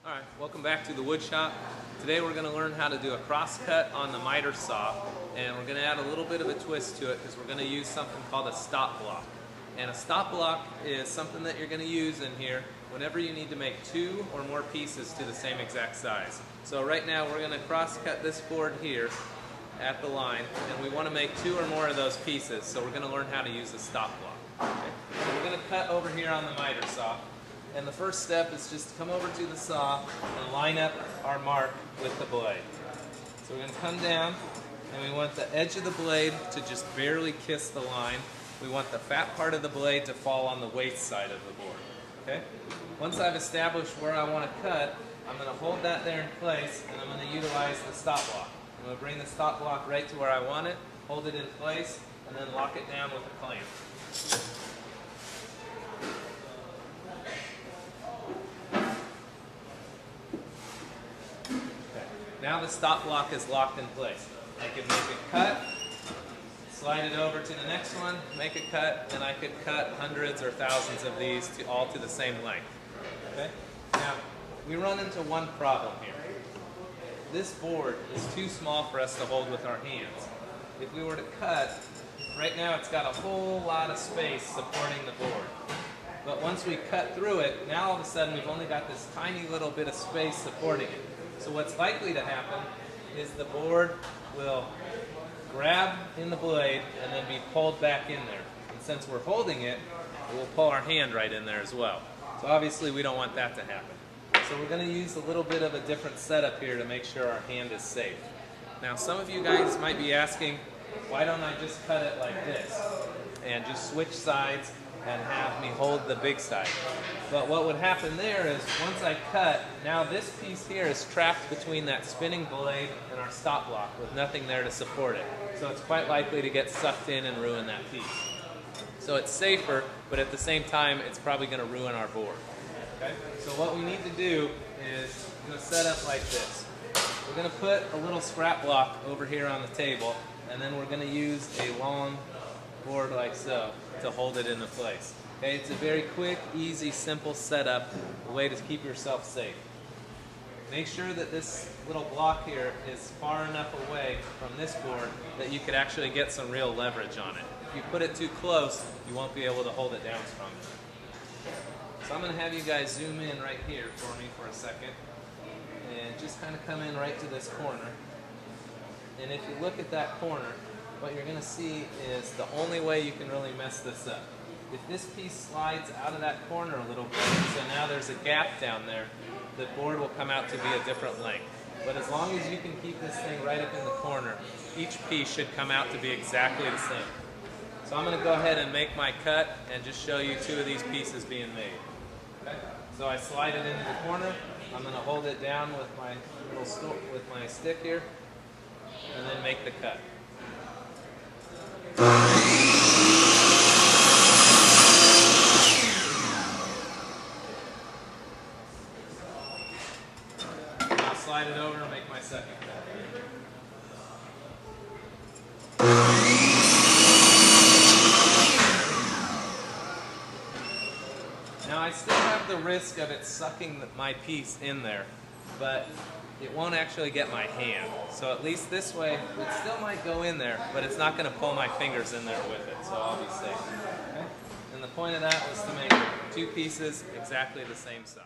Alright, welcome back to the Woodshop. Today we're going to learn how to do a cross cut on the miter saw, and we're going to add a little bit of a twist to it because we're going to use something called a stop block. And a stop block is something that you're going to use in here whenever you need to make two or more pieces to the same exact size. So right now we're going to cross cut this board here at the line, and we want to make two or more of those pieces, so we're going to learn how to use a stop block. Okay? So we're going to cut over here on the miter saw. And the first step is just to come over to the saw and line up our mark with the blade. So we're going to come down, and we want the edge of the blade to just barely kiss the line. We want the fat part of the blade to fall on the waste side of the board. Okay? Once I've established where I want to cut, I'm going to hold that there in place, and I'm going to utilize the stop block. I'm going to bring the stop block right to where I want it, hold it in place, and then lock it down with a clamp. Now the stop block is locked in place. I can make a cut, slide it over to the next one, make a cut, and I could cut hundreds or thousands of these all to the same length. Okay? Now, we run into one problem here. This board is too small for us to hold with our hands. If we were to cut, right now it's got a whole lot of space supporting the board. But once we cut through it, now all of a sudden we've only got this tiny little bit of space supporting it. So what's likely to happen is the board will grab in the blade and then be pulled back in there. And since we're holding it, it will pull our hand right in there as well. So obviously we don't want that to happen. So we're going to use a little bit of a different setup here to make sure our hand is safe. Now some of you guys might be asking, why don't I just cut it like this and just switch sides and have me hold the big side? But what would happen there is once I cut, now this piece here is trapped between that spinning blade and our stop block with nothing there to support it. So it's quite likely to get sucked in and ruin that piece. So it's safer, but at the same time it's probably going to ruin our board. Okay? So what we need to do is we're going to set up like this. We're going to put a little scrap block over here on the table, and then we're going to use a long board like so to hold it into place. Okay, it's a very quick, easy, simple setup, a way to keep yourself safe. Make sure that this little block here is far enough away from this board that you could actually get some real leverage on it. If you put it too close, you won't be able to hold it down strong enough. So I'm going to have you guys zoom in right here for me for a second and just kind of come in right to this corner. And if you look at that corner, what you're going to see is the only way you can really mess this up. If this piece slides out of that corner a little bit, so now there's a gap down there, the board will come out to be a different length. But as long as you can keep this thing right up in the corner, each piece should come out to be exactly the same. So I'm going to go ahead and make my cut and just show you two of these pieces being made. Okay? So I slide it into the corner. I'm going to hold it down with my stick here, and then make the cut. I'll slide it over and make my second cut. Now I still have the risk of it sucking my piece in there, but it won't actually get my hand. So at least this way, it still might go in there, but it's not going to pull my fingers in there with it, so I'll be safe. Okay? And the point of that was to make two pieces exactly the same size.